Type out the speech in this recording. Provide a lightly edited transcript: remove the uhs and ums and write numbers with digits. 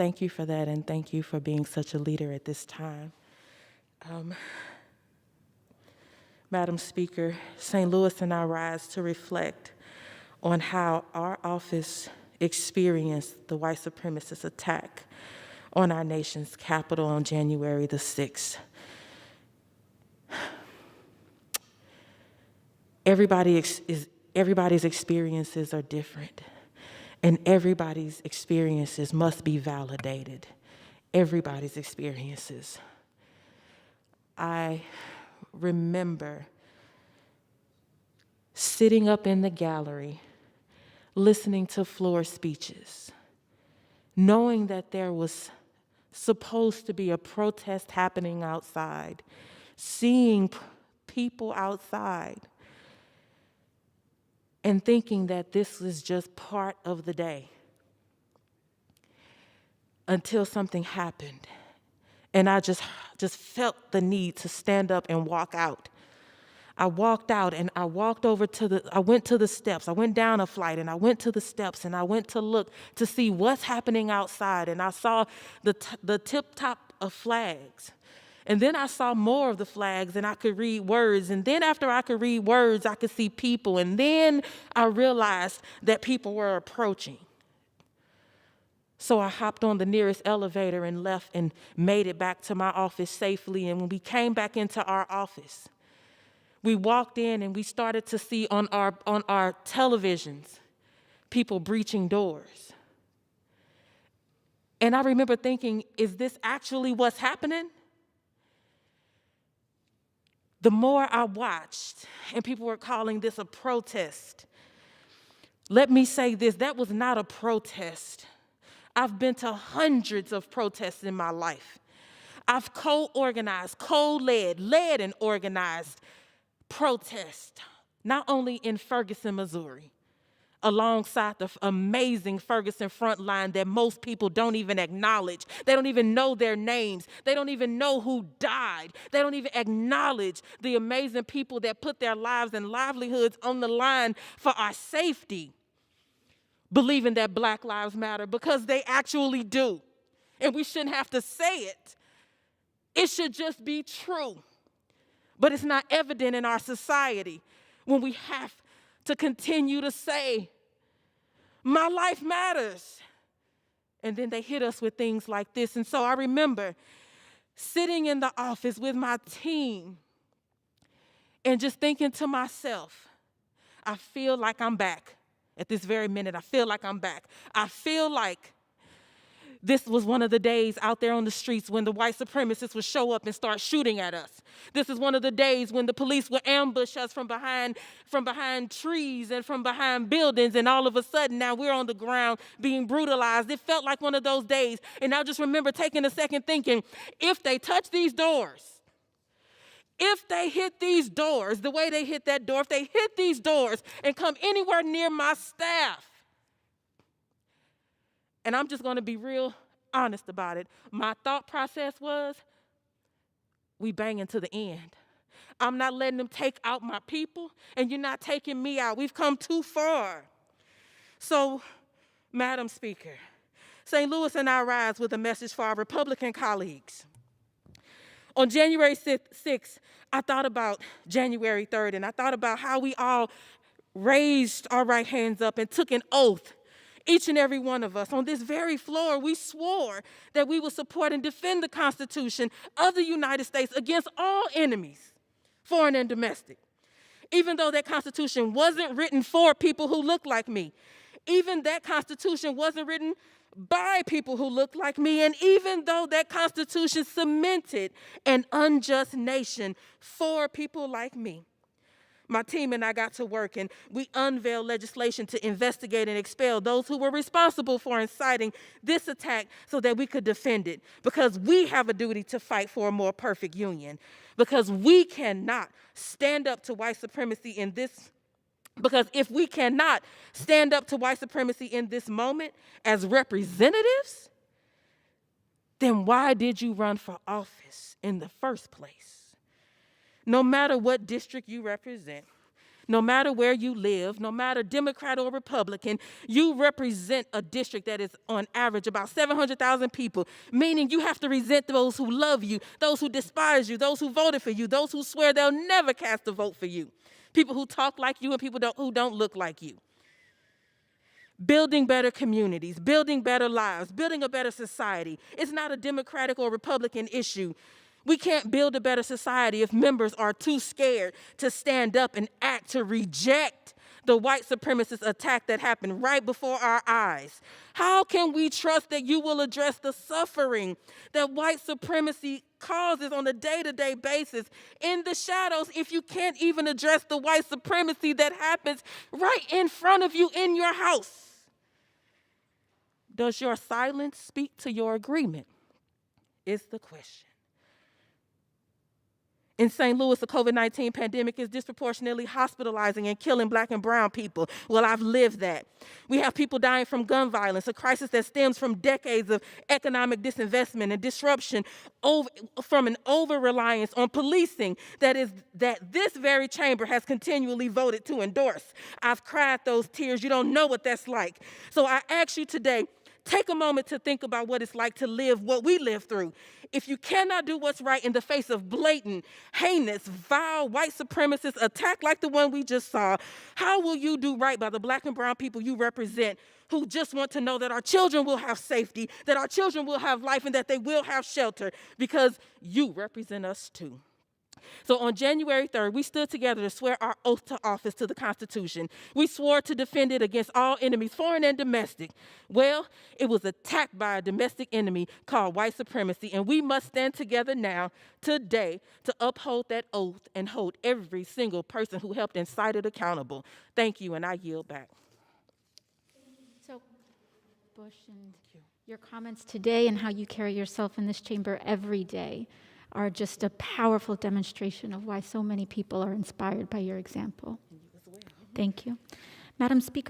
Thank you for that, and thank you for being such a leader at this time. Madam Speaker, St. Louis and I rise to reflect on how our office experienced the white supremacist attack on our nation's capital on January the 6th. Everybody's experiences are different, and everybody's experiences must be validated. Everybody's experiences. I remember sitting up in the gallery, listening to floor speeches, knowing that there was supposed to be a protest happening outside, seeing people outside, and thinking that this was just part of the day until something happened. And I just felt the need to stand up and walk out. I walked out and I walked over I went to the steps. I went down a flight and I went to the steps and I went to look to see what's happening outside. And I saw the tip top of flags. And then I saw more of the flags and I could read words. And then after I could read words, I could see people. And then I realized that people were approaching. So I hopped on the nearest elevator and left and made it back to my office safely. And when we came back into our office, we walked in and we started to see on our televisions people breaching doors. And I remember thinking, is this actually what's happening? The more I watched, and people were calling this a protest, let me say this, that was not a protest. I've been to hundreds of protests in my life. I've co-organized, led and organized protests, not only in Ferguson, Missouri, alongside the amazing Ferguson front line that most people don't even acknowledge. They don't even know their names. They don't even know who died. They don't even acknowledge the amazing people that put their lives and livelihoods on the line for our safety, believing that Black Lives Matter, because they actually do. And we shouldn't have to say it. It should just be true. But it's not evident in our society when we have to continue to say, my life matters. And then they hit us with things like this. And so I remember sitting in the office with my team and just thinking to myself, I feel like I'm back. At this very minute, I feel like I'm back. I feel like this was one of the days out there on the streets when the white supremacists would show up and start shooting at us. This is one of the days when the police would ambush us from behind trees and from behind buildings, and all of a sudden now we're on the ground being brutalized. It felt like one of those days, and I just remember taking a second thinking, if they touch these doors, if they hit these doors the way they hit that door, if they hit these doors and come anywhere near my staff, and I'm just going to be real honest about it, my thought process was, we banging to the end. I'm not letting them take out my people, and you're not taking me out. We've come too far. So, Madam Speaker, St. Louis and I rise with a message for our Republican colleagues. On January 6th, I thought about January 3rd, and I thought about how we all raised our right hands up and took an oath. Each and every one of us on this very floor, we swore that we would support and defend the Constitution of the United States against all enemies, foreign and domestic. Even though that Constitution wasn't written for people who look like me, even that Constitution wasn't written by people who look like me, and even though that Constitution cemented an unjust nation for people like me, my team and I got to work, and we unveiled legislation to investigate and expel those who were responsible for inciting this attack so that we could defend it, because we have a duty to fight for a more perfect union, because we cannot stand up to white supremacy in this. Because if we cannot stand up to white supremacy in this moment as representatives, then why did you run for office in the first place? No matter what district you represent, no matter where you live, no matter Democrat or Republican, you represent a district that is on average about 700,000 people, meaning you have to resent those who love you, those who despise you, those who voted for you, those who swear they'll never cast a vote for you, people who talk like you and people who don't look like you. Building better communities, building better lives, building a better society. It's not a Democratic or Republican issue. We can't build a better society if members are too scared to stand up and act to reject the white supremacist attack that happened right before our eyes. How can we trust that you will address the suffering that white supremacy causes on a day-to-day basis in the shadows if you can't even address the white supremacy that happens right in front of you in your house? Does your silence speak to your agreement? Is the question. In St. Louis, the COVID-19 pandemic is disproportionately hospitalizing and killing Black and brown people. Well, I've lived that. We have people dying from gun violence, a crisis that stems from decades of economic disinvestment and disruption from an over-reliance on policing that this very chamber has continually voted to endorse. I've cried those tears. You don't know what that's like. So I ask you today, take a moment to think about what it's like to live what we live through. If you cannot do what's right in the face of blatant, heinous, vile, white supremacist attack like the one we just saw, how will you do right by the Black and brown people you represent who just want to know that our children will have safety, that our children will have life, and that they will have shelter because you represent us too? So on January 3rd, we stood together to swear our oath to office to the Constitution. We swore to defend it against all enemies, foreign and domestic. Well, it was attacked by a domestic enemy called white supremacy, and we must stand together now, today, to uphold that oath and hold every single person who helped incite it accountable. Thank you, and I yield back. So, Bush, and your comments today and how you carry yourself in this chamber every day are just a powerful demonstration of why so many people are inspired by your example. Thank you. Madam Speaker.